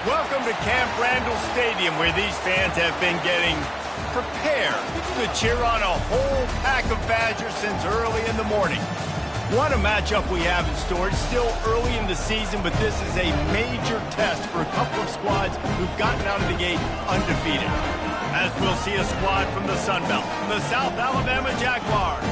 Welcome to Camp Randall Stadium, where these fans have been getting prepared to cheer on a whole pack of Badgers since early in the morning. What a matchup we have in store. It's still early in the season, but this is a major test for a couple of squads who've gotten out of the gate undefeated. As we'll see a squad from the Sun Belt, the South Alabama Jaguars,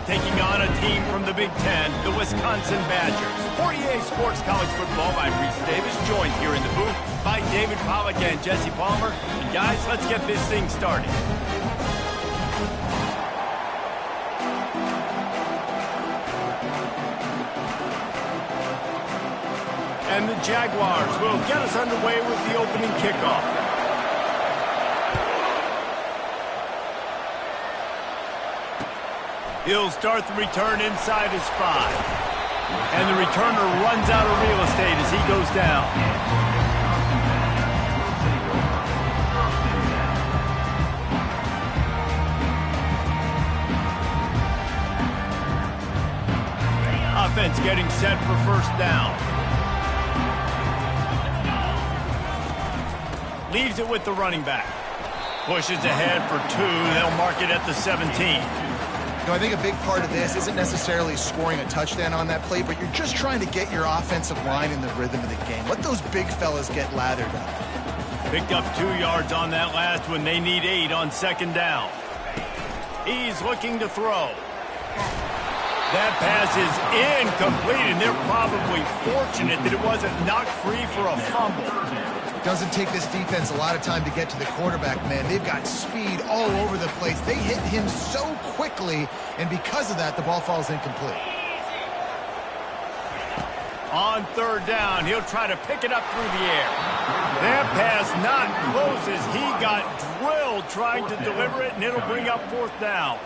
taking on a team from the Big Ten, the Wisconsin Badgers. For EA Sports College Football, I'm Reese Davis, joined here in the booth by David Pollack and Jesse Palmer. And guys, let's get this thing started. And the Jaguars will get us underway with the opening kickoff. He'll start the return inside his 5. And the returner runs out of real estate as he goes down. Offense getting set for first down. Leaves it with the running back. Pushes ahead for 2. They'll mark it at the 17. I think a big part of this isn't necessarily scoring a touchdown on that play, but you're just trying to get your offensive line in the rhythm of the game. Let those big fellas get lathered up. Picked up 2 yards on that last one. They need 8 on second down. He's looking to throw. That pass is incomplete, and they're probably fortunate that it wasn't knocked free for a fumble. Doesn't take this defense a lot of time to get to the quarterback, man. They've got speed all over the place. They hit him so quickly, and because of that, the ball falls incomplete. On third down, he'll try to pick it up through the air. That pass not close as he got drilled trying to deliver it, and it'll bring up fourth down.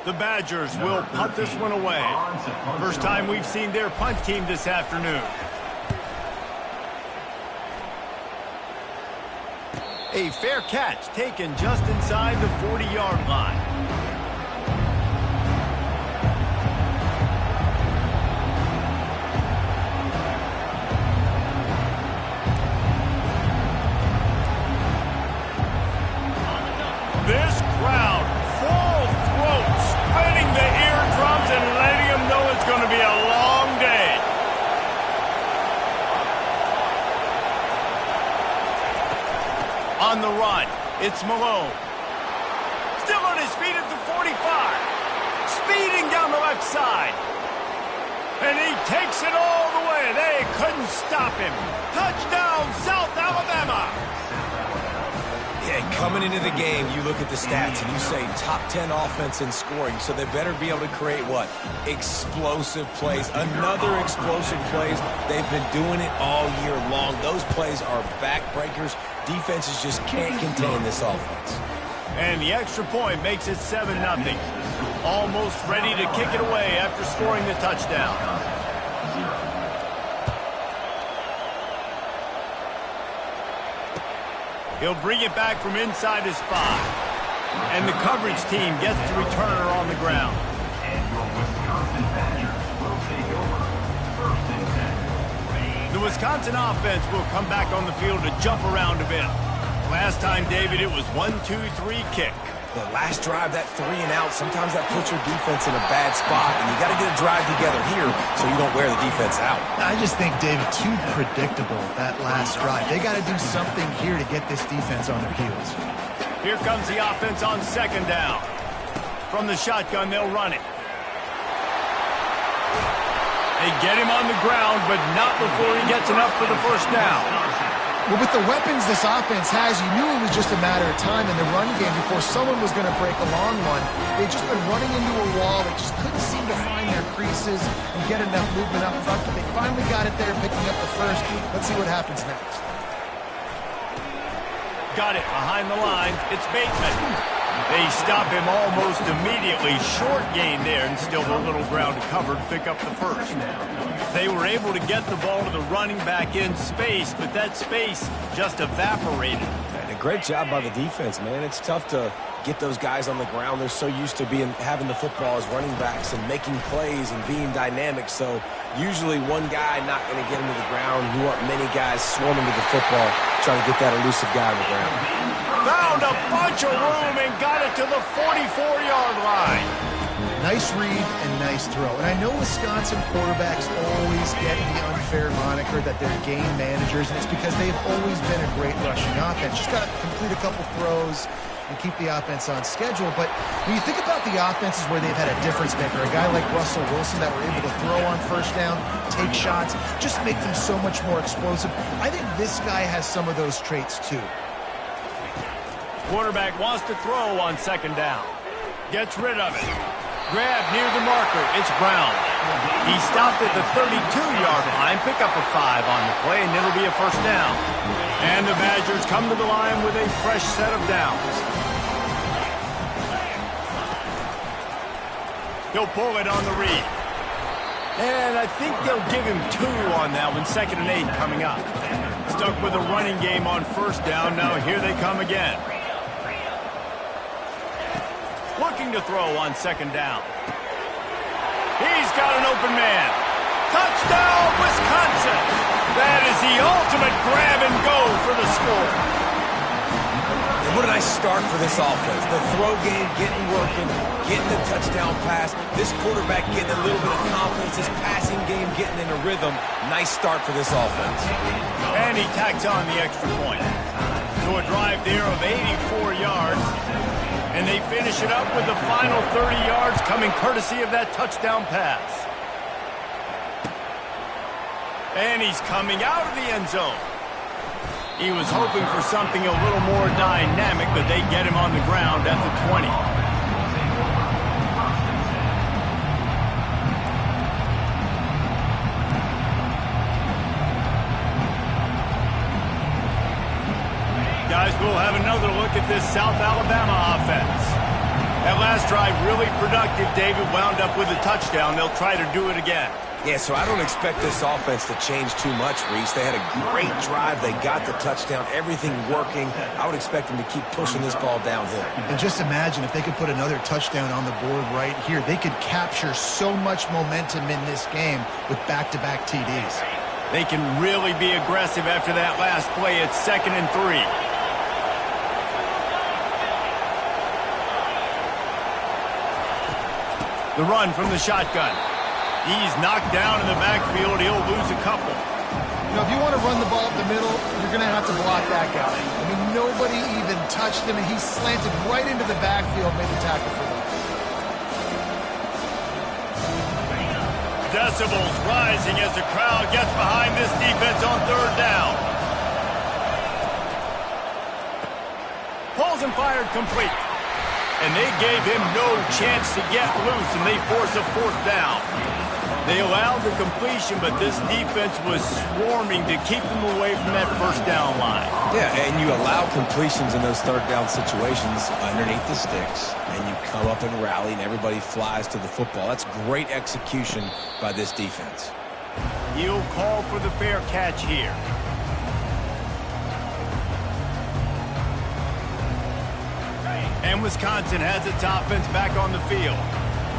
The Badgers will punt this one away. First time we've seen their punt team this afternoon. A fair catch taken just inside the 40-yard line. This crowd, full throat, spreading the eardrums and letting them know it's going to be a long day. On the run, it's Malone. Still on his feet at the 45. Speeding down the left side. And he takes it all the way. They couldn't stop him. Touchdown, South Alabama. Yeah, coming into the game, you look at the stats and you say top 10 offense in scoring, so they better be able to create what? Explosive plays. Another explosive plays. They've been doing it all year long. Those plays are backbreakers. Defenses just can't contain this offense. And the extra point makes it 7-0. Almost ready to kick it away after scoring the touchdown. He'll bring it back from inside his 5. And the coverage team gets the returner on the ground. The Wisconsin offense will come back on the field to jump around a bit. Last time, David, it was 1-2-3 kick. The last drive, that 3 and out, sometimes that puts your defense in a bad spot, and you got to get a drive together here so you don't wear the defense out. I just think, David, too predictable, that last drive. They got to do something here to get this defense on their heels. Here comes the offense on second down. From the shotgun, they'll run it. They get him on the ground, but not before he gets enough for the first down. Well, with the weapons this offense has, you knew it was just a matter of time in the run game before someone was going to break a long one. They've just been running into a wall. They just couldn't seem to find their creases and get enough movement up front, but they finally got it there, picking up the first. Let's see what happens next. Got it behind the line. It's Bateman. They stop him almost immediately. Short gain there, and still a little ground covered to pick up the first. They were able to get the ball to the running back in space, but that space just evaporated. And a great job by the defense, man. It's tough to get those guys on the ground. They're so used to having the football as running backs and making plays and being dynamic. So usually one guy not going to get him to the ground. You want many guys swarming to the football, trying to get that elusive guy on the ground. Found a bunch of room and got it to the 44-yard line. Nice read and nice throw. And I know Wisconsin quarterbacks always get the unfair moniker that they're game managers, and it's because they've always been a great rushing offense. Just got to complete a couple throws and keep the offense on schedule. But when you think about the offenses where they've had a difference maker, a guy like Russell Wilson that were able to throw on first down, take shots, just make them so much more explosive. I think this guy has some of those traits too. Quarterback wants to throw on second down. Gets rid of it. Grab near the marker. It's Brown. He stopped at the 32-yard line. Pick up a 5 on the play, and it'll be a first down. And the Badgers come to the line with a fresh set of downs. He'll pull it on the read. And I think they'll give him 2 on that one. 2nd and 8 coming up. Stuck with a running game on first down. Now here they come again. Looking to throw on second down. He's got an open man. Touchdown, Wisconsin! That is the ultimate grab and go for the score. And what a nice start for this offense. The throw game getting working, getting the touchdown pass. This quarterback getting a little bit of confidence. This passing game getting in a rhythm. Nice start for this offense. And he tacks on the extra point. To a drive there of 84 yards. And they finish it up with the final 30 yards coming courtesy of that touchdown pass. And he's coming out of the end zone. He was hoping for something a little more dynamic, but they get him on the ground at the 20. Guys, we'll have another look at this South Alabama offense. That last drive really productive. David wound up with a touchdown. They'll try to do it again. Yeah, so I don't expect this offense to change too much, Reese. They had a great drive. They got the touchdown. Everything working. I would expect them to keep pushing this ball downhill. And just imagine if they could put another touchdown on the board right here. They could capture so much momentum in this game with back-to-back TDs. They can really be aggressive after that last play. It's 2nd and 3. The run from the shotgun. He's knocked down in the backfield. He'll lose a couple. You know, if you want to run the ball up the middle, you're going to have to block that guy. I mean, nobody even touched him, and he slanted right into the backfield, made the tackle for them. Decibels rising as the crowd gets behind this defense on third down. Pulls and fired complete. And they gave him no chance to get loose, and they force a fourth down. They allowed the completion, but this defense was swarming to keep them away from that first down line. Yeah, and you allow completions in those third down situations underneath the sticks, and you come up and rally, and everybody flies to the football. That's great execution by this defense. He'll call for the fair catch here. And Wisconsin has its offense back on the field.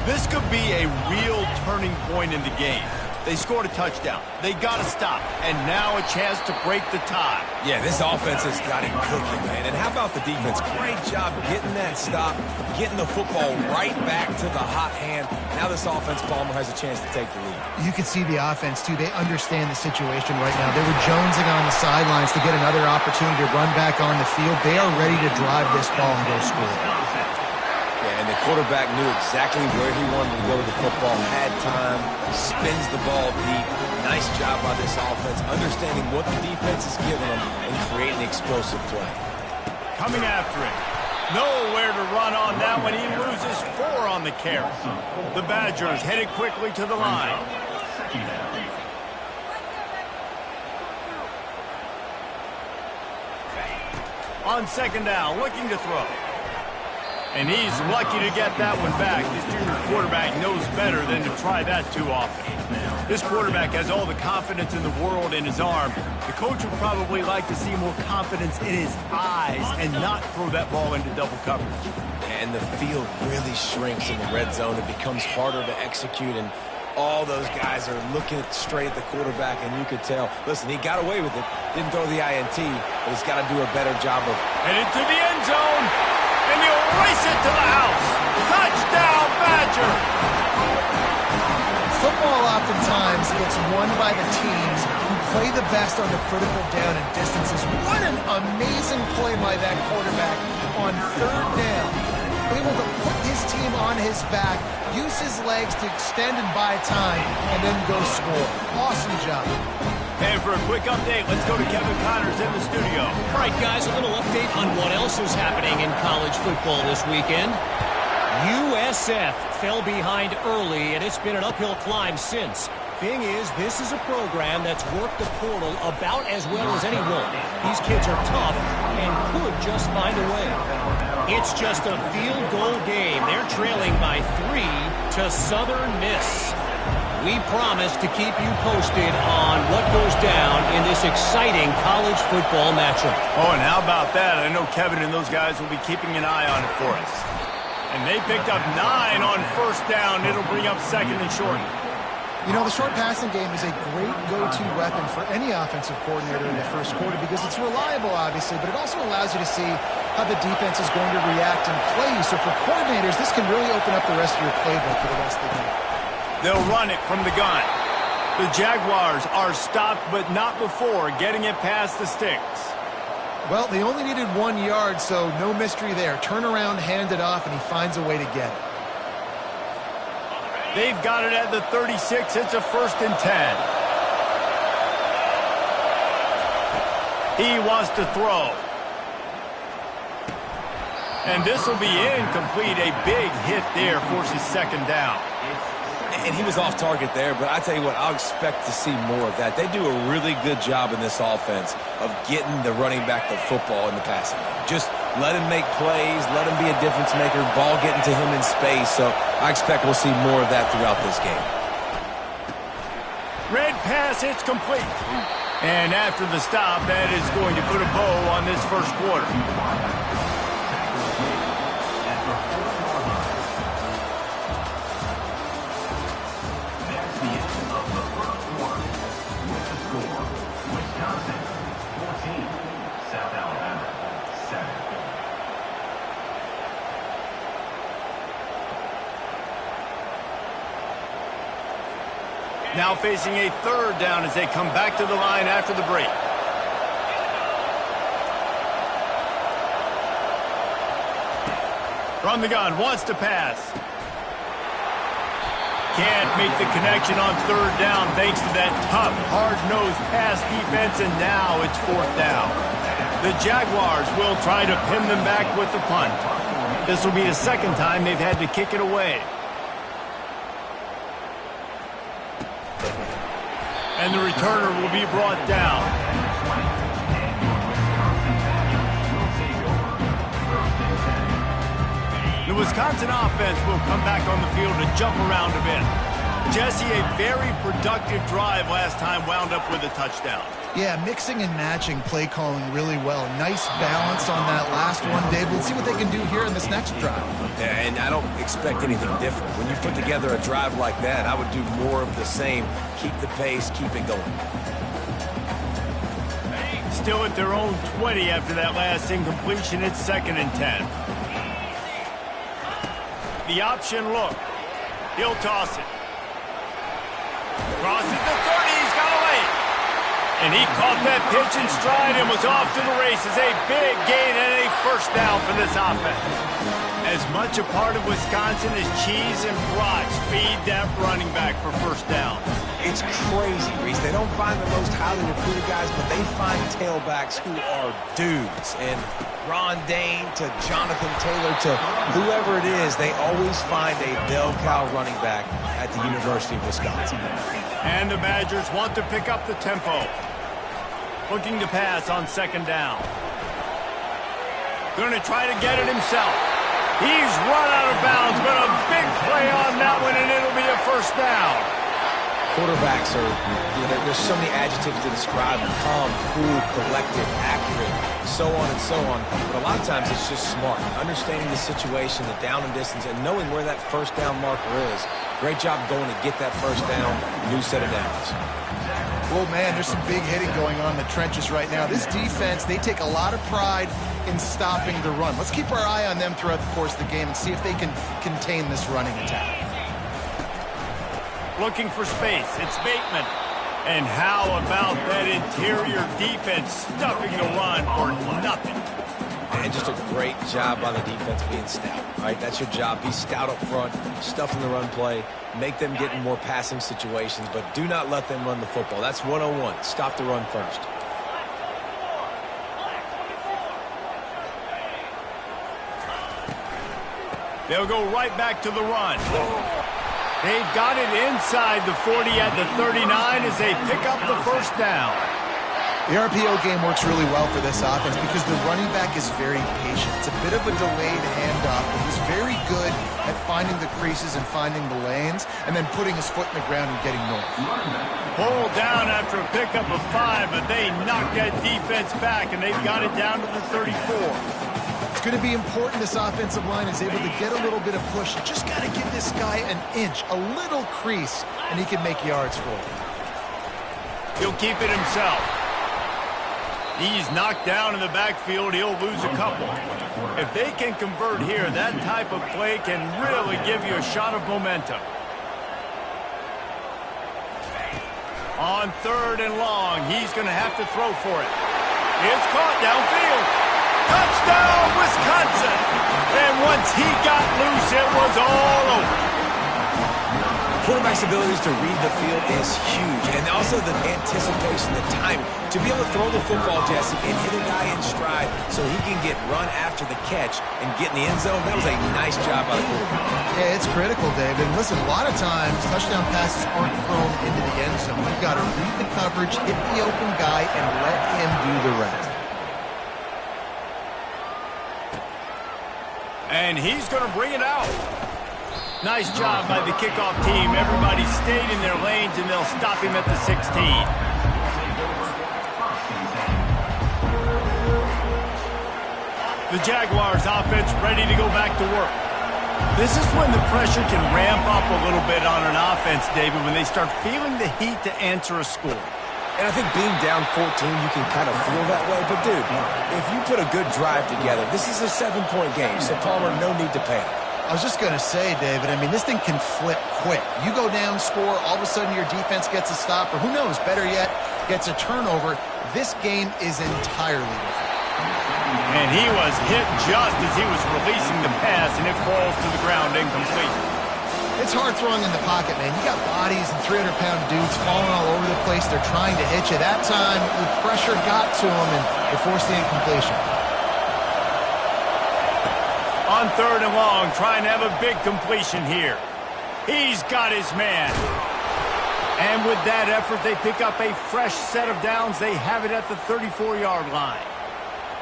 This could be a real turning point in the game. They scored a touchdown. They got to stop. And now a chance to break the tie. Yeah, this offense has got it cooking, man. And how about the defense? Great job getting that stop, getting the football right back to the hot hand. Now this offense, Palmer, has a chance to take the lead. You can see the offense, too. They understand the situation right now. They were jonesing on the sidelines to get another opportunity to run back on the field. They are ready to drive this ball and go score. Yeah, and the quarterback knew exactly where he wanted to go with the football, had time, spins the ball deep. Nice job by this offense, understanding what the defense is giving them and creating explosive play. Coming after him. Nowhere to run on that one. He loses 4 on the carry. The Badgers headed quickly to the line. On second down, looking to throw. And he's lucky to get that one back. This junior quarterback knows better than to try that too often. This quarterback has all the confidence in the world in his arm. The coach would probably like to see more confidence in his eyes and not throw that ball into double coverage. And the field really shrinks in the red zone. It becomes harder to execute, and all those guys are looking straight at the quarterback, and you could tell, listen, he got away with it. Didn't throw the INT, but he's got to do a better job of... And into the end zone, and he'll race it to the house. Touchdown, Badger! Football oftentimes gets won by the teams who play the best on the critical down and distances. What an amazing play by that quarterback on third down. Able to put his team on his back, use his legs to extend and buy time, and then go score. Awesome job. And for a quick update, let's go to Kevin Connors in the studio. All right, guys, a little update on what else is happening in college football this weekend. USF fell behind early, and it's been an uphill climb since. Thing is, this is a program that's worked the portal about as well as anyone. These kids are tough and could just find a way. It's just a field goal game. They're trailing by 3 to Southern Miss. We promise to keep you posted on what goes down in this exciting college football matchup. Oh, and how about that? I know Kevin and those guys will be keeping an eye on it for us. And they picked up 9 on first down. It'll bring up second and short. You know, the short passing game is a great go-to weapon for any offensive coordinator in the first quarter because it's reliable, obviously, but it also allows you to see how the defense is going to react and play you. So for coordinators, this can really open up the rest of your playbook for the rest of the game. They'll run it from the gun. The Jaguars are stopped, but not before getting it past the sticks. Well, they only needed 1 yard, so no mystery there. Turn around, hand it off, and he finds a way to get it. They've got it at the 36. It's a 1st and 10. He wants to throw. And this will be incomplete. A big hit there forces second down. And he was off target there, but I tell you what, I'll expect to see more of that. They do a really good job in this offense of getting the running back the football in the passing game. Just let him make plays, let him be a difference maker, ball getting to him in space. So I expect we'll see more of that throughout this game. Red pass, it's complete. And after the stop, that is going to put a bow on this first quarter. Now facing a 3rd down as they come back to the line after the break. From the gun, wants to pass. Can't make the connection on 3rd down thanks to that tough, hard-nosed pass defense, and now it's 4th down. The Jaguars will try to pin them back with the punt. This will be the 2nd time they've had to kick it away. And the returner will be brought down. The Wisconsin offense will come back on the field to jump around a bit. Jesse, a very productive drive last time wound up with a touchdown. Yeah, mixing and matching play calling really well. Nice balance on that last one, Dave. Let's see what they can do here in this next drive. Yeah, and I don't expect anything different. When you put together a drive like that, I would do more of the same. Keep the pace, keep it going. Still at their own 20 after that last incompletion. It's 2nd and 10. The option look. He'll toss it. Crosses the 30. He's got away. And he caught that pitch in stride and was off to the races. A big gain and a 1st down for this offense. As much a part of Wisconsin as cheese and brats feed that running back for 1st down. It's crazy, Reese. They don't find the most highly recruited guys, but they find tailbacks who are dudes. And Ron Dane to Jonathan Taylor to whoever it is, they always find a bell cow running back at the University of Wisconsin. And the Badgers want to pick up the tempo. Looking to pass on 2nd down. Going to try to get it himself. He's run out of bounds, but a big play on that one, and it'll be a 1st down. Quarterbacks are, there's so many adjectives to describe them: calm, cool, collected, accurate, so on and so on. But a lot of times it's just smart, understanding the situation, the down and distance, and knowing where that first down marker is. Great job going to get that first down, new set of downs. Well, man, there's some big hitting going on in the trenches right now. This defense, they take a lot of pride in stopping the run. Let's keep our eye on them throughout the course of the game and see if they can contain this running attack. Looking for space. It's Bateman. And how about that interior defense stuffing the run for nothing? And just a great job by the defense being stout, right? That's your job. Be stout up front, stuff in the run play, make them get in more passing situations, but do not let them run the football. That's 101. Stop the run first. They'll go right back to the run. They've got it inside the 40 at the 39 as they pick up the first down. The RPO game works really well for this offense because the running back is very patient. It's a bit of a delayed handoff, but he's very good at finding the creases and finding the lanes and then putting his foot in the ground and getting north. Pull down after a pickup of 5, but they knock that defense back, and they've got it down to the 34. It's going to be important this offensive line is able to get a little bit of push. You just got to give this guy an inch, a little crease, and he can make yards for it. He'll keep it himself. He's knocked down in the backfield. He'll lose a couple. If they can convert here, that type of play can really give you a shot of momentum. On 3rd and long, he's going to have to throw for it. It's caught downfield. Touchdown, Wisconsin! And once he got loose, it was all over. Quarterback's abilities to read the field is huge, and also the anticipation, the timing. To be able to throw the football, Jesse, and hit a guy in stride so he can get run after the catch and get in the end zone, that was a nice job by the quarterback. Yeah, it's critical, David. Listen, a lot of times, touchdown passes aren't thrown into the end zone. You've got to read the coverage, hit the open guy, and let him do the rest. And he's going to bring it out. Nice job by the kickoff team. Everybody stayed in their lanes, and they'll stop him at the 16. The Jaguars offense ready to go back to work. This is when the pressure can ramp up a little bit on an offense, David, when they start feeling the heat to answer a score. And I think being down 14, you can kind of feel that way. But, dude, if you put a good drive together, this is a 7-point game, so Palmer, no need to panic. I was just going to say, David, I mean, this thing can flip quick. You go down, score, all of a sudden your defense gets a stop, or who knows, better yet, gets a turnover. This game is entirely different. And he was hit just as he was releasing the pass, and it falls to the ground incomplete. It's hard throwing in the pocket, man. You got bodies and 300-pound dudes falling all over the place. They're trying to hit you. That time, the pressure got to them, and they forced the incompletion. On 3rd and long, trying to have a big completion here. He's got his man. And with that effort, they pick up a fresh set of downs. They have it at the 34-yard line.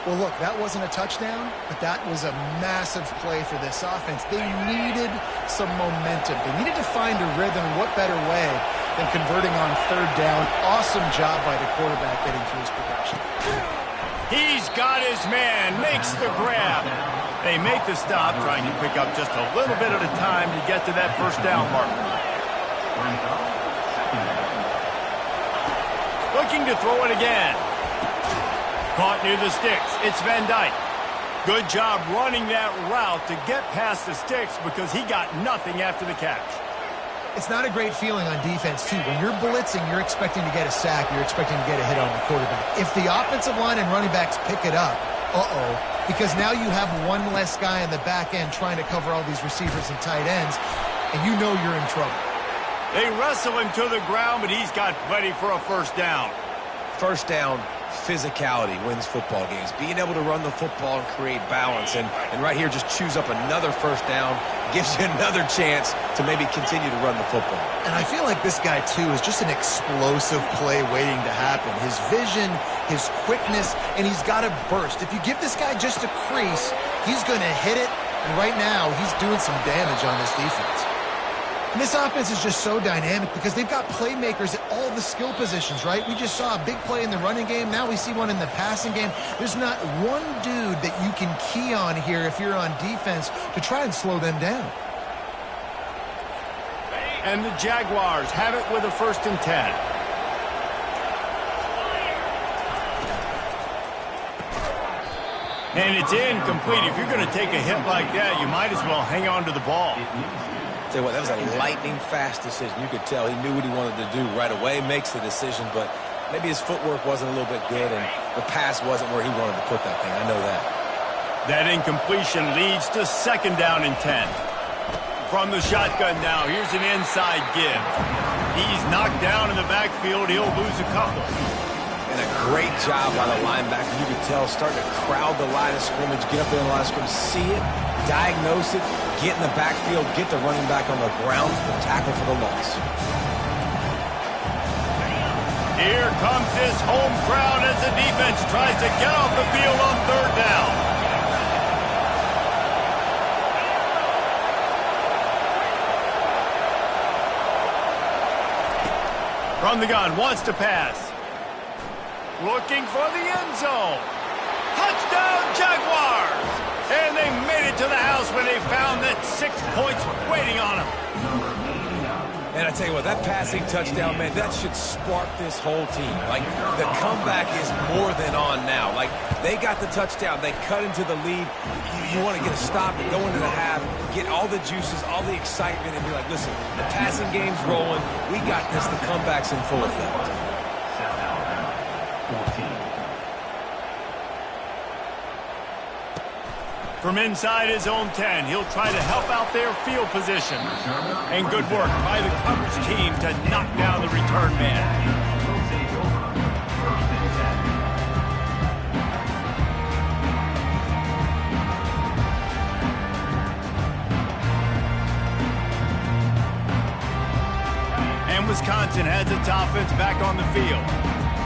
Well, look, that wasn't a touchdown, but that was a massive play for this offense. They needed some momentum. They needed to find a rhythm. What better way than converting on 3rd down? Awesome job by the quarterback getting through his progression. He's got his man, makes the grab. They make the stop, trying to pick up just a little bit at a time to get to that first down marker. Looking to throw it again. Caught near the sticks. It's Van Dyke. Good job running that route to get past the sticks because he got nothing after the catch. It's not a great feeling on defense, too. When you're blitzing, you're expecting to get a sack. You're expecting to get a hit on the quarterback. If the offensive line and running backs pick it up, because now you have one less guy in the back end trying to cover all these receivers and tight ends, and you know you're in trouble. They wrestle him to the ground, but he's got plenty for a first down. First down, physicality wins football games. Being able to run the football and create balance. And right here, just choose up another first down, gives you another chance to maybe continue to run the football. And I feel like this guy, too, is just an explosive play waiting to happen. His vision, his quickness, and he's got a burst. If you give this guy just a crease, he's going to hit it. And right now, he's doing some damage on this defense. And this offense is just so dynamic because they've got playmakers at all the skill positions, right? We just saw a big play in the running game. Now we see one in the passing game. There's not one dude that you can key on here if you're on defense to try and slow them down. And the Jaguars have it with a 1st and 10. And it's incomplete. If you're going to take a hit like that, you might as well hang on to the ball. Tell you what, that was a lightning-fast decision. You could tell he knew what he wanted to do right away, makes the decision, but maybe his footwork wasn't a little bit good, and the pass wasn't where he wanted to put that thing. I know that. That incompletion leads to 2nd down and 10. From the shotgun now, here's an inside give. He's knocked down in the backfield. He'll lose a couple. And a great job by the linebacker. You could tell, starting to crowd the line of scrimmage, get up there in the line of scrimmage, see it, diagnose it, get in the backfield, get the running back on the ground for the tackle for the loss. Here comes this home crowd as the defense tries to get off the field on 3rd down. From the gun, wants to pass. Looking for the end zone. Touchdown, Jaguars! And they made it to the house when they found that 6 points waiting on them. And I tell you what, that passing touchdown, man, that should spark this whole team. Like, the comeback is more than on now. Like, they got the touchdown. They cut into the lead. You want to get a stop and go into the half, get all the juices, all the excitement, and be like, listen, the passing game's rolling. We got this. The comeback's in full effect. From inside his own 10, he'll try to help out their field position. And good work by the coverage team to knock down the return man. And Wisconsin has its offense back on the field.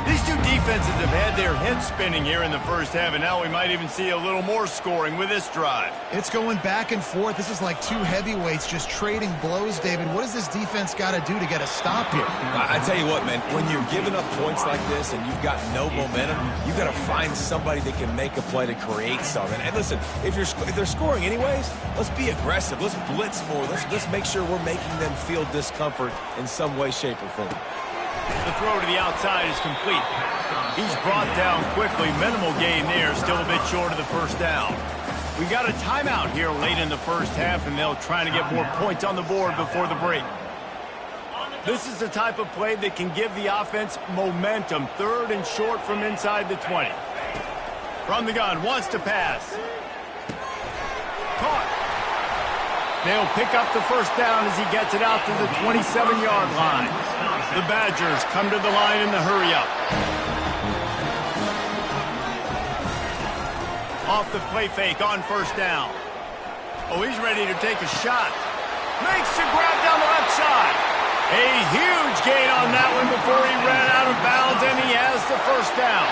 These two defenses have had their heads spinning here in the first half, and now we might even see a little more scoring with this drive. It's going back and forth. This is like two heavyweights just trading blows, David. What does this defense got to do to get a stop here? I tell you what, man, when you're giving up points like this and you've got no momentum, you've got to find somebody that can make a play to create something. And listen, if they're scoring anyways, let's be aggressive. Let's blitz more. Let's make sure we're making them feel discomfort in some way, shape, or form. The throw to the outside is complete. He's brought down quickly. Minimal gain there, still a bit short of the 1st down. We got a timeout here late in the first half, and they'll try to get more points on the board before the break. This is the type of play that can give the offense momentum. 3rd and short from inside the 20. From the gun, wants to pass. Caught. They'll pick up the 1st down as he gets it out to the 27-yard line. The Badgers come to the line in the hurry-up. Off the play fake on 1st down. Oh, he's ready to take a shot. Makes the grab down the left side. A huge gain on that one before he ran out of bounds, and he has the 1st down.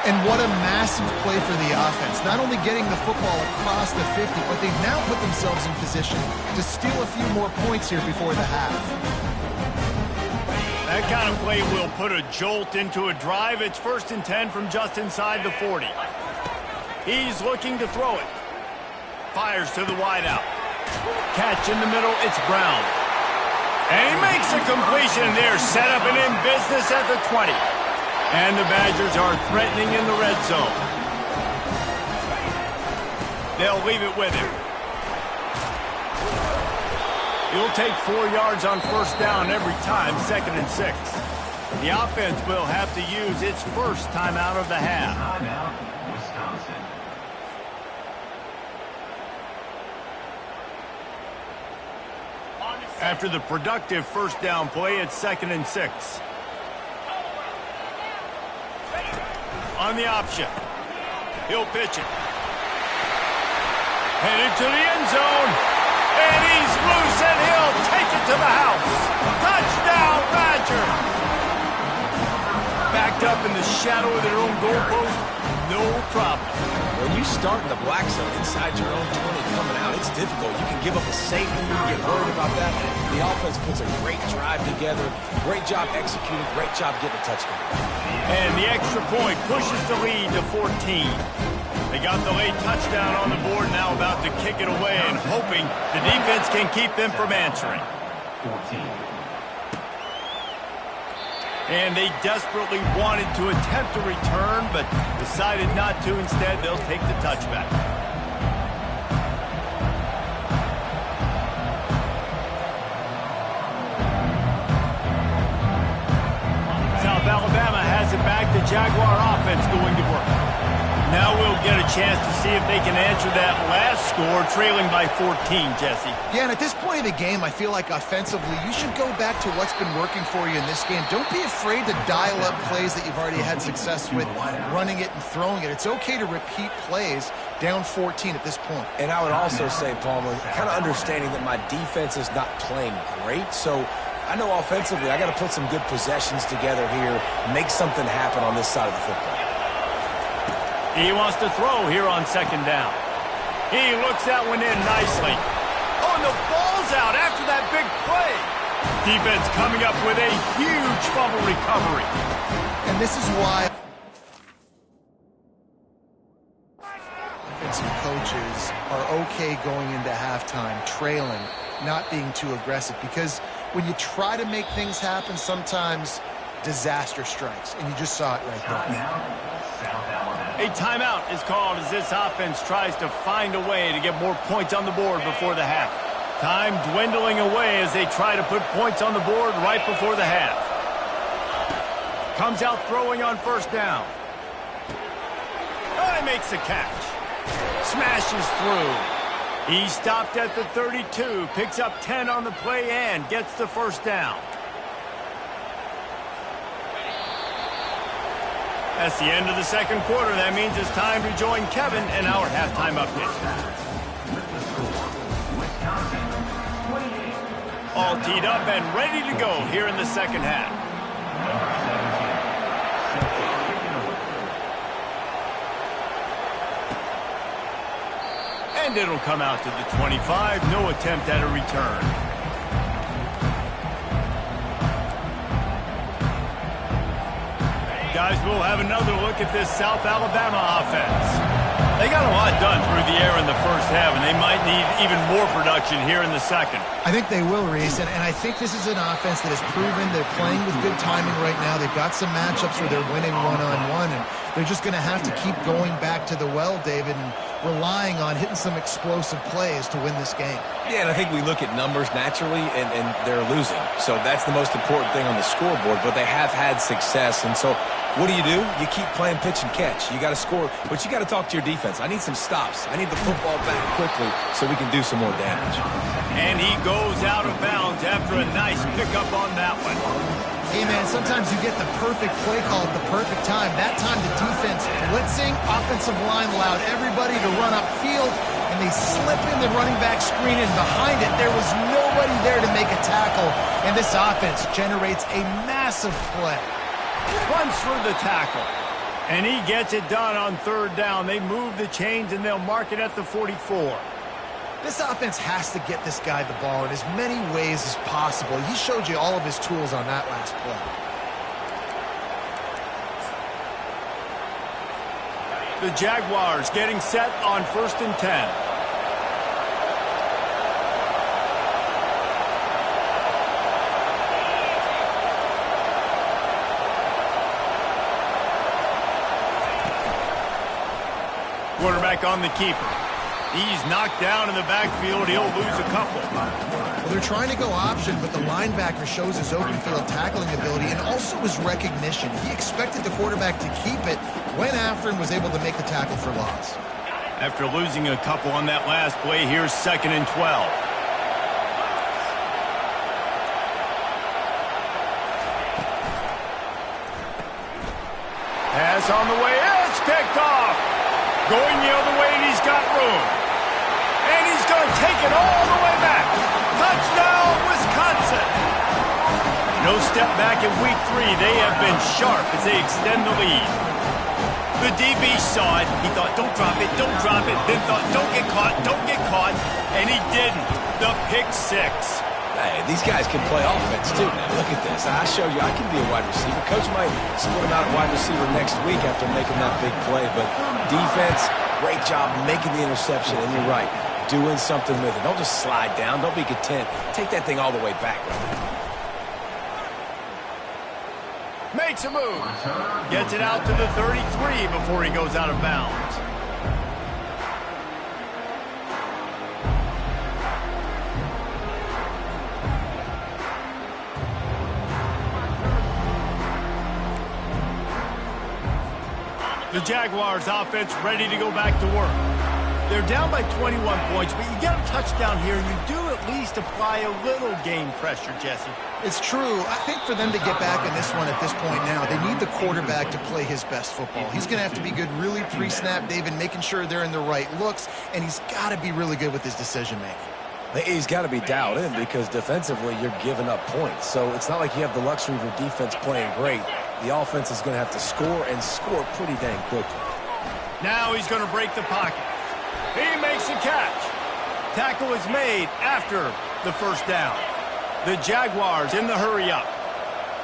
And what a massive play for the offense. Not only getting the football across the 50, but they've now put themselves in position to steal a few more points here before the half. That kind of play will put a jolt into a drive. It's 1st and 10 from just inside the 40. He's looking to throw it. Fires to the wideout. Catch in the middle, it's Brown. And he makes a completion there, set up and in business at the 20. And the Badgers are threatening in the red zone. They'll leave it with him. He'll take 4 yards on 1st down every time, 2nd and 6. The offense will have to use its 1st timeout of the half. Timeout, Wisconsin. After the productive 1st down play, it's 2nd and 6. On the option. He'll pitch it. Headed to the end zone. And he's loose, and he'll take it to the house. Touchdown, Badgers! Backed up in the shadow of their own goalpost, no problem. When you start in the black zone inside your own 20 coming out, it's difficult. You can give up a safety, you get worried about that. The offense puts a great drive together. Great job executing, great job getting a touchdown. And the extra point pushes the lead to 14. They got the late touchdown on the board, now about to kick it away and hoping the defense can keep them from answering. 14. And they desperately wanted to attempt a return, but decided not to. Instead, they'll take the touchback. South Alabama has it back. The Jaguar offense going to work. Now we'll get a chance to see if they can answer that last score, trailing by 14, Jesse. Yeah, and at this point of the game, I feel like offensively, you should go back to what's been working for you in this game. Don't be afraid to dial up plays that you've already had success with, running it and throwing it. It's okay to repeat plays down 14 at this point. And I would also say, Palmer, kind of understanding that my defense is not playing great, so I know offensively I got to put some good possessions together here, make something happen on this side of the football. He wants to throw here on second down. He looks that one in nicely. Oh, and the ball's out after that big play. Defense coming up with a huge fumble recovery. And this is why offensive coaches are okay going into halftime, trailing, not being too aggressive. Because when you try to make things happen, sometimes disaster strikes. And you just saw it right there. A timeout is called as this offense tries to find a way to get more points on the board before the half. Time dwindling away as they try to put points on the board right before the half. Comes out throwing on first down. Oh, he makes the catch. Smashes through. He stopped at the 32, picks up 10 on the play and gets the first down. That's the end of the second quarter. That means it's time to join Kevin in our halftime update. All teed up and ready to go here in the second half. And it'll come out to the 25. No attempt at a return. Guys, we'll have another look at this South Alabama offense. They got a lot done through the air in the first half, and they might need even more production here in the second. I think they will, Reese, and I think this is an offense that has proven they're playing with good timing right now. They've got some matchups where they're winning one-on-one, and they're just going to have to keep going back to the well, David, and relying on hitting some explosive plays to win this game. Yeah, and I think we look at numbers naturally, and they're losing. So that's the most important thing on the scoreboard, but they have had success, and so what do? You keep playing pitch and catch. You got to score, but you got to talk to your defense. I need some stops. I need the football back quickly so we can do some more damage. And he goes out of bounds after a nice pickup on that one. Hey, man, sometimes you get the perfect play call at the perfect time. That time the defense blitzing, offensive line allowed everybody to run upfield, and they slip in the running back screen, and behind it there was nobody there to make a tackle, and this offense generates a massive play. Runs for the tackle. And he gets it done on third down. They move the chains, and they'll mark it at the 44. This offense has to get this guy the ball in as many ways as possible. He showed you all of his tools on that last play. The Jaguars getting set on 1st and 10. Quarterback on the keeper. He's knocked down in the backfield. He'll lose a couple. Well, they're trying to go option, but the linebacker shows his open field tackling ability and also his recognition. He expected the quarterback to keep it, went after and was able to make the tackle for loss. After losing a couple on that last play, here's 2nd and 12. Pass on the way. It's picked off. Going the other way, and he's got room. And he's going to take it all the way back. Touchdown, Wisconsin. No step back in week 3. They have been sharp as they extend the lead. The DB saw it. He thought, don't drop it, don't drop it. Then thought, don't get caught. And he didn't. The pick six. Hey, these guys can play offense, too. Now, look at this. I showed you I can be a wide receiver. Coach might split him out at wide receiver next week after making that big play. But defense, great job making the interception. And you're right, doing something with it. Don't just slide down. Don't be content. Take that thing all the way back. Makes a move. Gets it out to the 33 before he goes out of bounds. The Jaguars offense ready to go back to work. They're down by 21 points, but you get a touchdown here, and you do at least apply a little game pressure, Jesse. It's true. I think for them to get back in this one at this point now, they need the quarterback to play his best football. He's going to have to be good really pre-snap, David, making sure they're in the right looks, and he's got to be really good with his decision-making. He's got to be dialed in because defensively you're giving up points. So it's not like you have the luxury of your defense playing great. The offense is going to have to score and score pretty dang quickly. Now he's going to break the pocket. He makes the catch. Tackle is made after the first down. The Jaguars in the hurry up.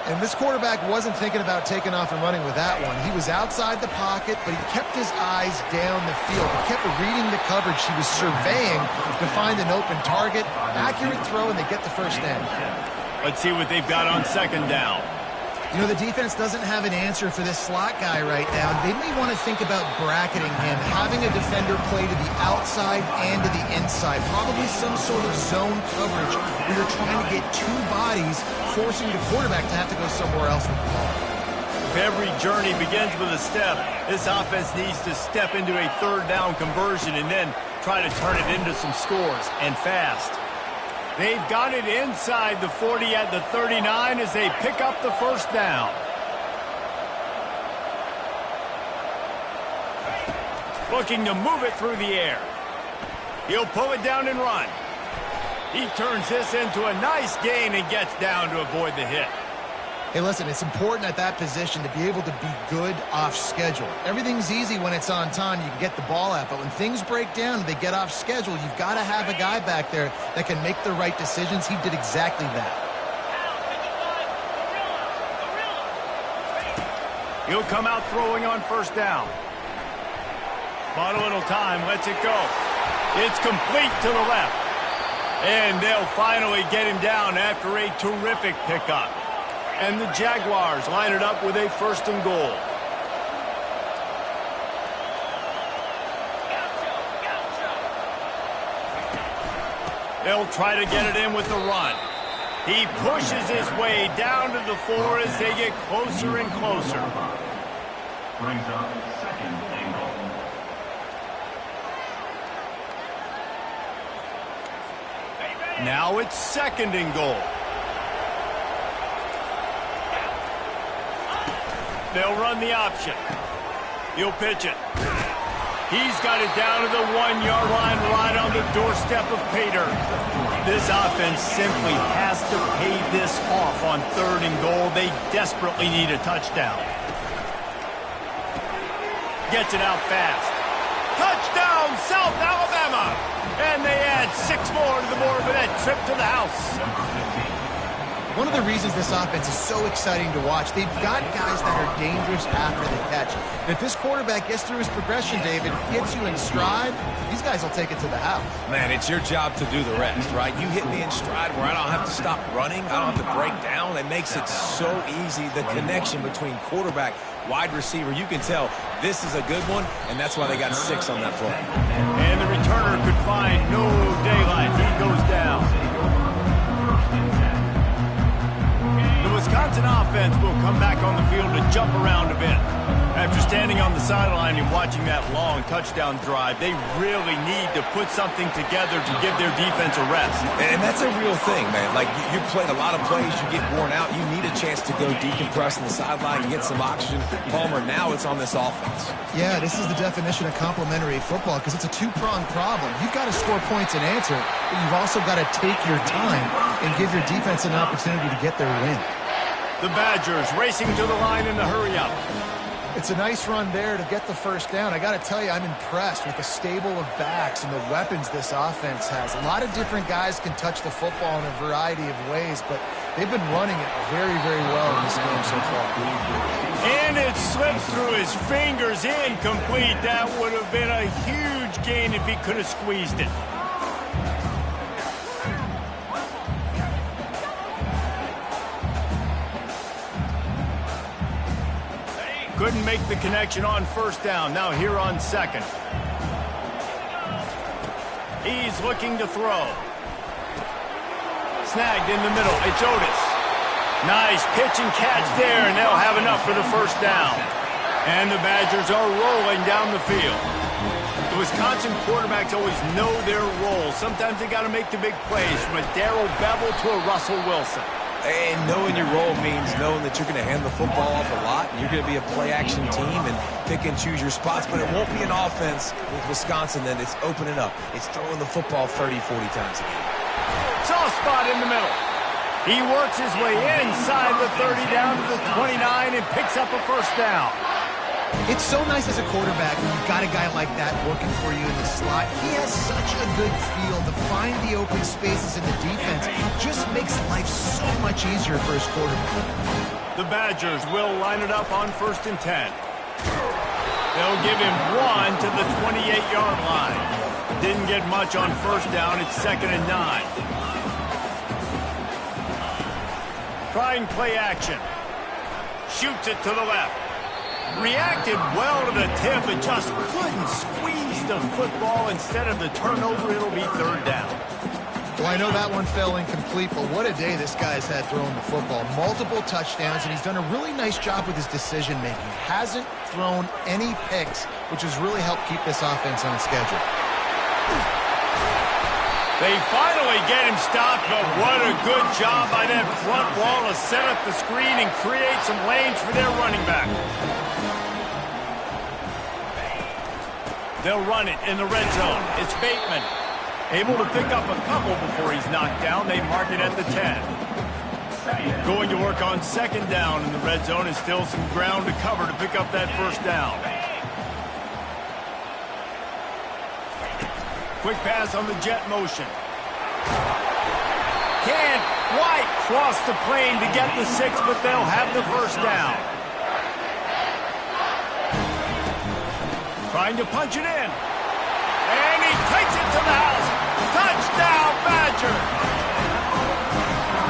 And this quarterback wasn't thinking about taking off and running with that one. He was outside the pocket, but he kept his eyes down the field. He kept reading the coverage. He was surveying to find an open target. Accurate throw, and they get the first down. Let's see what they've got on second down. You know, the defense doesn't have an answer for this slot guy right now. They may want to think about bracketing him, having a defender play to the outside and to the inside. Probably some sort of zone coverage where you're trying to get two bodies, forcing the quarterback to have to go somewhere else with the ball. If every journey begins with a step, this offense needs to step into a third down conversion and then try to turn it into some scores, and fast. They've got it inside the 40 at the 39 as they pick up the first down. Looking to move it through the air. He'll pull it down and run. He turns this into a nice gain and gets down to avoid the hit. Hey, listen, it's important at that position to be able to be good off schedule. Everything's easy when it's on time. You can get the ball out, but when things break down and they get off schedule, you've got to have a guy back there that can make the right decisions. He did exactly that. He'll come out throwing on first down. Bought a little time, lets it go. It's complete to the left. And they'll finally get him down after a terrific pickup. And the Jaguars line it up with a first and goal. They'll try to get it in with the run. He pushes his way down to the 4 as they get closer and closer. Brings up second and goal. Now it's second and goal. They'll run the option. He'll pitch it. He's got it down to the 1-yard line right on the doorstep of Pater. This offense simply has to pay this off on third and goal. They desperately need a touchdown. Gets it out fast. Touchdown, South Alabama! And they add 6 more to the board with that trip to the house. One of the reasons this offense is so exciting to watch, they've got guys that are dangerous after the catch. And if this quarterback gets through his progression, David, gets you in stride, these guys will take it to the house. Man, it's your job to do the rest, right? You hit me in stride where I don't have to stop running. I don't have to break down. It makes it so easy. The connection between quarterback, wide receiver, you can tell this is a good one, and that's why they got 6 on that play. And the returner could find no daylight. He goes down. Wisconsin offense will come back on the field to jump around a bit. After standing on the sideline and watching that long touchdown drive, they really need to put something together to give their defense a rest. And that's a real thing, man. Like, you played a lot of plays, you get worn out, you need a chance to go decompress on the sideline and get some oxygen. Palmer, now it's on this offense. Yeah, this is the definition of complementary football because it's a two-pronged problem. You've got to score points and answer, but you've also got to take your time and give your defense an opportunity to get their win. The Badgers racing to the line in the hurry-up. It's a nice run there to get the first down. I got to tell you, I'm impressed with the stable of backs and the weapons this offense has. A lot of different guys can touch the football in a variety of ways, but they've been running it very, very well in this game so far. And it slips through his fingers, incomplete. That would have been a huge gain if he could have squeezed it. Couldn't make the connection on first down. Now here on second. He's looking to throw. Snagged in the middle. It's Otis. Nice pitch and catch there, and they'll have enough for the first down. And the Badgers are rolling down the field. The Wisconsin quarterbacks always know their role. Sometimes they got to make the big plays, from a Darrell Bevel to a Russell Wilson. And knowing your role means knowing that you're going to hand the football off a lot, and you're going to be a play-action team and pick and choose your spots, but it won't be an offense with Wisconsin that it's opening up. It's throwing the football 30, 40 times a game. Soft spot in the middle. He works his way inside the 30 down to the 29 and picks up a first down. It's so nice as a quarterback when you've got a guy like that working for you in the slot. He has such a good feel to find the open spaces in the defense. It just makes life so much easier for his quarterback. The Badgers will line it up on 1st and 10. They'll give him 1 to the 28-yard line. Didn't get much on first down. It's 2nd and 9. Trying play action. Shoots it to the left. Reacted well to the tip and just couldn't squeeze the football. Instead of the turnover, it'll be 3rd down. Well, I know that one fell incomplete, but what a day this guy's had throwing the football. Multiple touchdowns, and he's done a really nice job with his decision-making. Hasn't thrown any picks, which has really helped keep this offense on schedule. They finally get him stopped, but what a good job by that front wall to set up the screen and create some lanes for their running back. They'll run it in the red zone. It's Bateman. Able to pick up a couple before he's knocked down. They mark it at the 10. Going to work on 2nd down in the red zone, and still some ground to cover to pick up that first down. Quick pass on the jet motion. Can't quite cross the plane to get the 6, but they'll have the first down. Trying to punch it in. And he takes it to the house. Touchdown, Badger.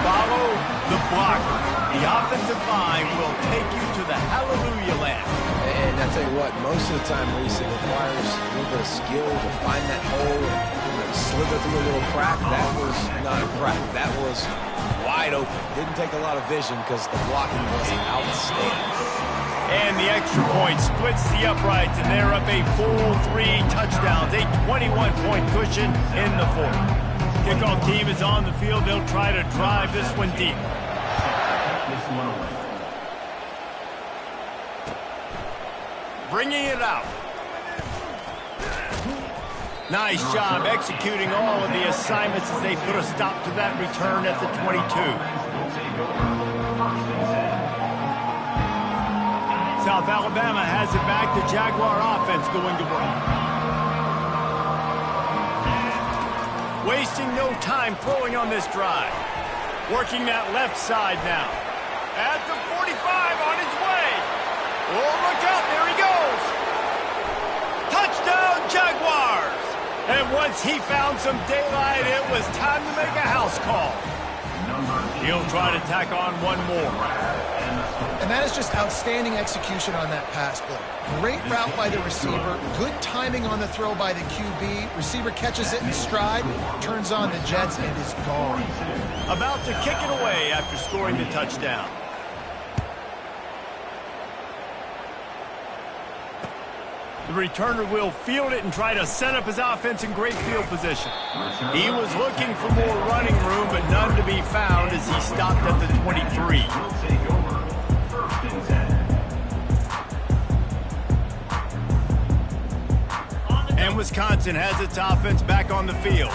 Follow the blocker. The offensive line will take you to the hallelujah land. And I tell you what, most of the time, Reese, it requires a little bit of skill to find that hole and slither through a little crack. That was not a crack. That was wide open. Didn't take a lot of vision because the blocking was outstanding. And the extra point splits the uprights, and they're up a full 3 touchdowns, a 21-point cushion in the 4th. Kickoff team is on the field. They'll try to drive this one deep. Bringing it out. Nice job executing all of the assignments as they put a stop to that return at the 22. South Alabama has it back. The Jaguar offense going to work. Wasting no time throwing on this drive. Working that left side now. At the 45 on his way. Oh, look out. There he goes. Touchdown, Jaguars. And once he found some daylight, it was time to make a house call. He'll try to tack on one more. And that is just outstanding execution on that pass play. Great route by the receiver, good timing on the throw by the QB. Receiver catches it in stride, turns on the jets, and is gone. About to kick it away after scoring the touchdown. The returner will field it and try to set up his offense in great field position. He was looking for more running room, but none to be found as he stopped at the 23. And Wisconsin has its offense back on the field.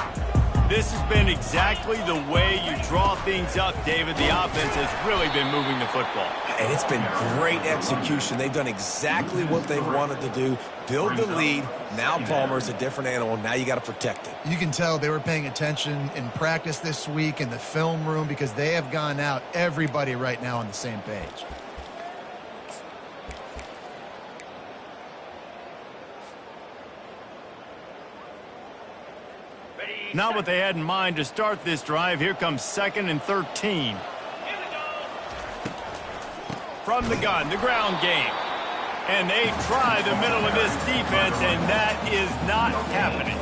This has been exactly the way you draw things up, David. The offense has really been moving the football. And it's been great execution. They've done exactly what they've wanted to do. Build the lead. Now Palmer's a different animal. Now you got to protect it. You can tell they were paying attention in practice this week in the film room because they have gone out, everybody right now on the same page. Not what they had in mind to start this drive. Here comes 2nd and 13. From the gun, the ground game. And they try the middle of this defense, and that is not happening.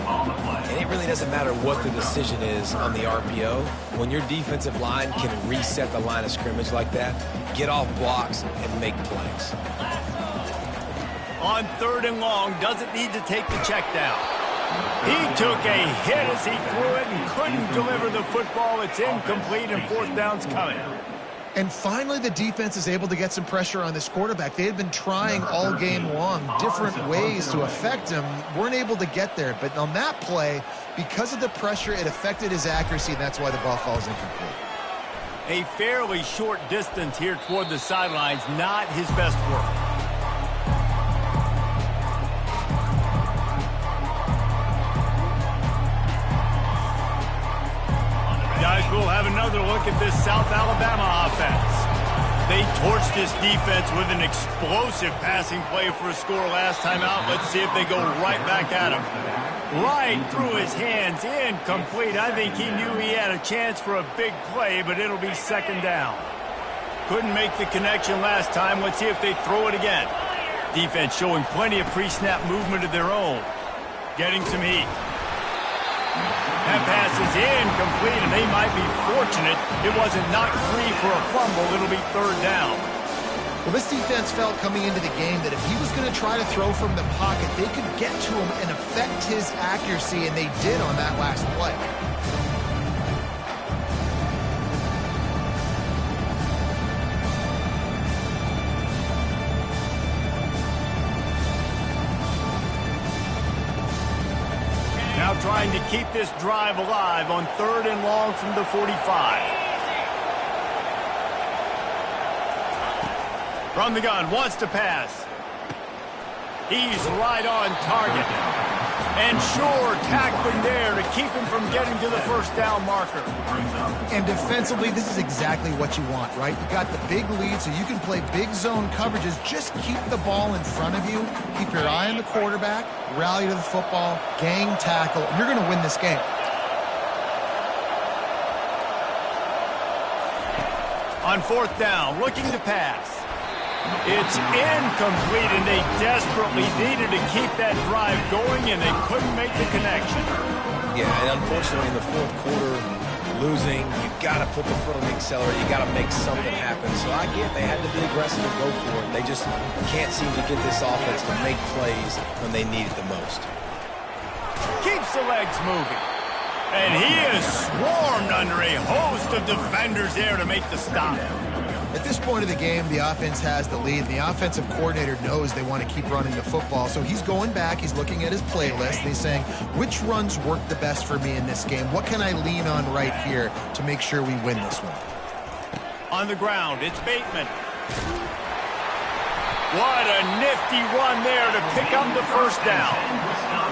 And it really doesn't matter what the decision is on the RPO. When your defensive line can reset the line of scrimmage like that, get off blocks and make plays. On 3rd and long, doesn't need to take the check down. He took a hit as he threw it and couldn't deliver the football. It's incomplete, and 4th down's coming. And finally, the defense is able to get some pressure on this quarterback. They had been trying all game long different ways to affect him. Weren't able to get there. But on that play, because of the pressure, it affected his accuracy, and that's why the ball falls incomplete. A fairly short distance here toward the sidelines, not his best work. Guys, we'll have another look at this South Alabama offense. They torched this defense with an explosive passing play for a score last time out. Let's see if they go right back at him. Right through his hands, incomplete. I think he knew he had a chance for a big play, but it'll be 2nd down. Couldn't make the connection last time. Let's see if they throw it again. Defense showing plenty of pre-snap movement of their own. Getting some heat. That pass is incomplete, and they might be fortunate it wasn't knocked free for a fumble. It'll be 3rd down. Well, this defense felt coming into the game that if he was going to try to throw from the pocket, they could get to him and affect his accuracy, and they did on that last play. Now trying to keep this drive alive on 3rd and long from the 45. From the gun, wants to pass. He's right on target. And sure, tackling there to keep him from getting to the 1st down marker. And defensively, this is exactly what you want, right? You got the big lead, so you can play big zone coverages. Just keep the ball in front of you. Keep your eye on the quarterback, rally to the football, gang tackle, and you're going to win this game. On 4th down, looking to pass. It's incomplete, and they desperately needed to keep that drive going, and they couldn't make the connection. Yeah, and unfortunately in the 4th quarter, losing, you got to put the foot on the accelerator. You got to make something happen. So I get they had to be aggressive and go for it. They just can't seem to get this offense to make plays when they need it the most. Keeps the legs moving. And he is swarmed under a host of defenders there to make the stop. At this point of the game, the offense has the lead. The offensive coordinator knows they want to keep running the football. So he's going back, he's looking at his playlist, and he's saying, which runs work the best for me in this game? What can I lean on right here to make sure we win this one? On the ground, it's Bateman. What a nifty run there to pick up the 1st down.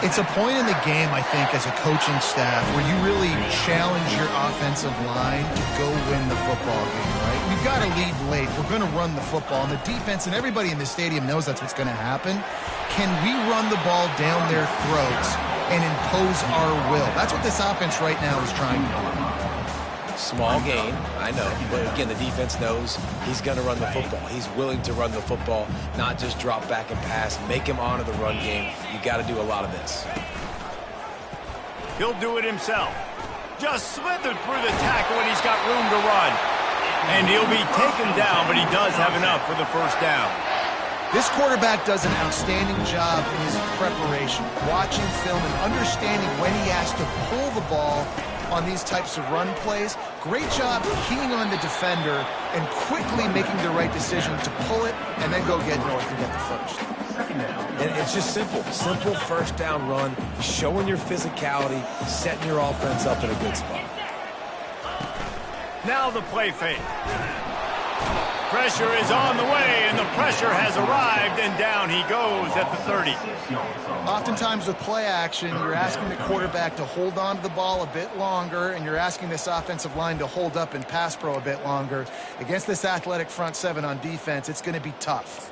It's a point in the game, I think, as a coaching staff where you really challenge your offensive line to go win the football game, right? We've got to lead late. We're going to run the football. And the defense and everybody in the stadium knows that's what's going to happen. Can we run the ball down their throats and impose our will? That's what this offense right now is trying to do. Small game, I know. But again, the defense knows he's going to run the football. He's willing to run the football, not just drop back and pass. Make him honor the run game. You got to do a lot of this. He'll do it himself. Just slithered through the tackle, and he's got room to run. And he'll be taken down, but he does have enough for the 1st down. This quarterback does an outstanding job in his preparation, watching film and understanding when he has to pull the ball on these types of run plays. Great job keying on the defender and quickly making the right decision to pull it and then go get north and get the 1st. And it's just simple first down run, showing your physicality, setting your offense up in a good spot. Now the play fake. Pressure is on the way, and the pressure has arrived, and down he goes at the 30. Oftentimes with play action, you're asking the quarterback to hold on to the ball a bit longer, and you're asking this offensive line to hold up in pass pro a bit longer. Against this athletic front seven on defense, it's going to be tough.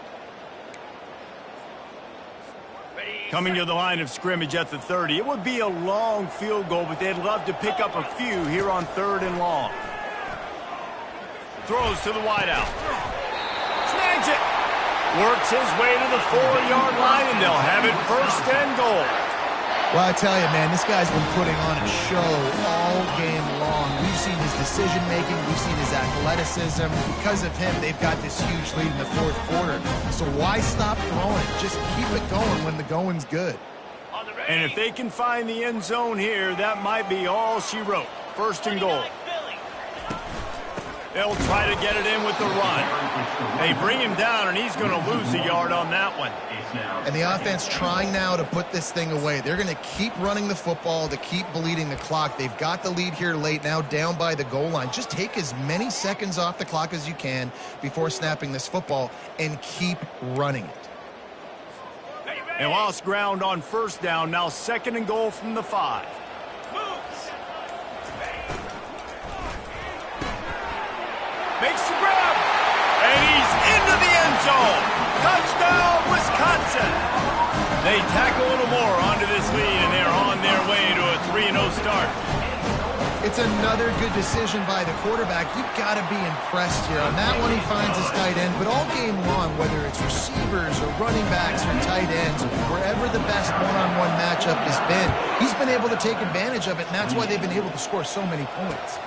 Coming to the line of scrimmage at the 30. It would be a long field goal, but they'd love to pick up a few here on 3rd and long. Throws to the wideout. Snags it. Works his way to the 4-yard line, and they'll have it 1st and goal. Well, I tell you, man, this guy's been putting on a show all game long. We've seen his decision-making. We've seen his athleticism. Because of him, they've got this huge lead in the 4th quarter. So why stop throwing? Just keep it going when the going's good. And if they can find the end zone here, that might be all she wrote. 1st and goal. They'll try to get it in with the run. They bring him down, and he's going to lose a yard on that one. And the offense trying now to put this thing away. They're going to keep running the football to keep bleeding the clock. They've got the lead here late, now down by the goal line. Just take as many seconds off the clock as you can before snapping this football and keep running it. They lost ground on 1st down, now 2nd and goal from the 5. Makes the grab, and he's into the end zone. Touchdown, Wisconsin. They tack a little more onto this lead, and they're on their way to a 3-0 start. It's another good decision by the quarterback. You've got to be impressed here. On that one, he finds his tight end, but all game long, whether it's receivers or running backs or tight ends, wherever the best one-on-one matchup has been, he's been able to take advantage of it, and that's why they've been able to score so many points.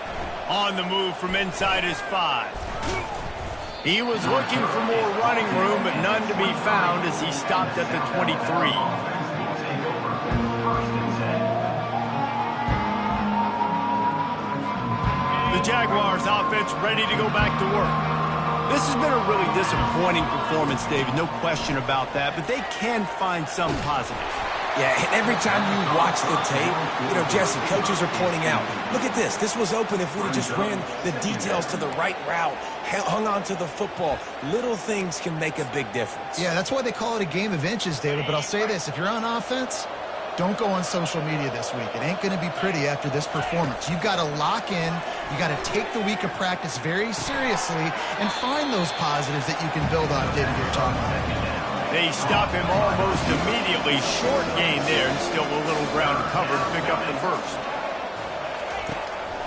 On the move from inside his 5. He was looking for more running room, but none to be found as he stopped at the 23. The Jaguars offense ready to go back to work. This has been a really disappointing performance, David, no question about that, but they can find some positives. Yeah, and every time you watch the tape, you know, Jesse, coaches are pointing out, look at this. This was open if we'd have just ran the details to the right route, hung on to the football. Little things can make a big difference. Yeah, that's why they call it a game of inches, David. But I'll say this, if you're on offense, don't go on social media this week. It ain't going to be pretty after this performance. You've got to lock in. You got to take the week of practice very seriously and find those positives that you can build on, David, you're talking about. They stop him almost immediately. Short gain there, and still a little ground covered to pick up the 1st.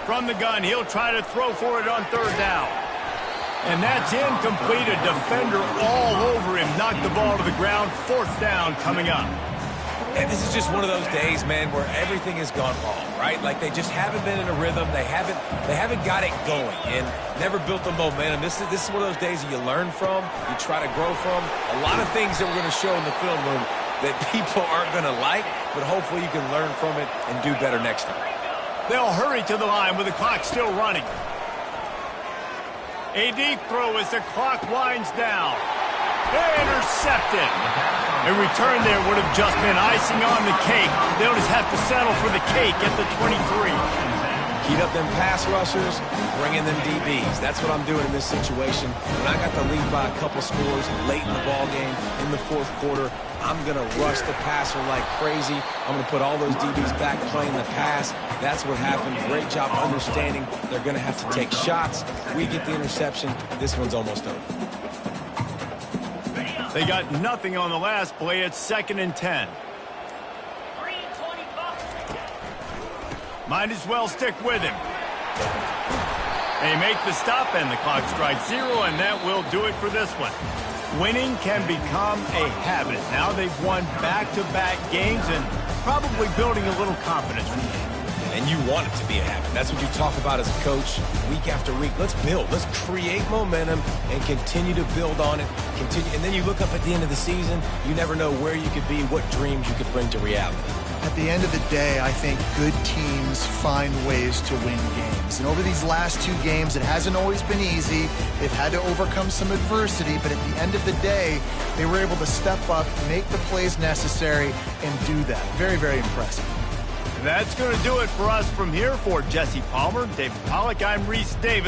From the gun, he'll try to throw for it on 3rd down. And that's incomplete. A defender all over him. Knocked the ball to the ground. 4th down coming up. And this is just one of those days, man, where everything has gone wrong, right? Like they just haven't been in a rhythm. They haven't got it going and never built the momentum. This is one of those days that you learn from, you try to grow from. A lot of things that we're going to show in the film room that people aren't going to like, but hopefully you can learn from it and do better next time. They'll hurry to the line with the clock still running. A deep throw as the clock winds down. Intercepted. A return there would have just been icing on the cake. They'll just have to settle for the cake at the 23. Heat up them pass rushers, bring in them DBs. That's what I'm doing in this situation. When I got the lead by a couple scores late in the ball game, in the 4th quarter, I'm going to rush the passer like crazy. I'm going to put all those DBs back playing the pass. That's what happened. Great job understanding they're going to have to take shots. We get the interception. This one's almost over. They got nothing on the last play. It's 2nd and 10. Might as well stick with him. They make the stop, and the clock strikes 0, and that will do it for this one. Winning can become a habit. Now they've won back-to-back games and probably building a little confidence. And you want it to be a habit. That's what you talk about as a coach week after week. Let's build. Let's create momentum and continue to build on it. And then you look up at the end of the season, you never know where you could be, what dreams you could bring to reality. At the end of the day, I think good teams find ways to win games. And over these last 2 games, it hasn't always been easy. They've had to overcome some adversity, but at the end of the day, they were able to step up, make the plays necessary, and do that. Very, very impressive. That's going to do it for us from here. For Jesse Palmer, David Pollack, I'm Reese Davis.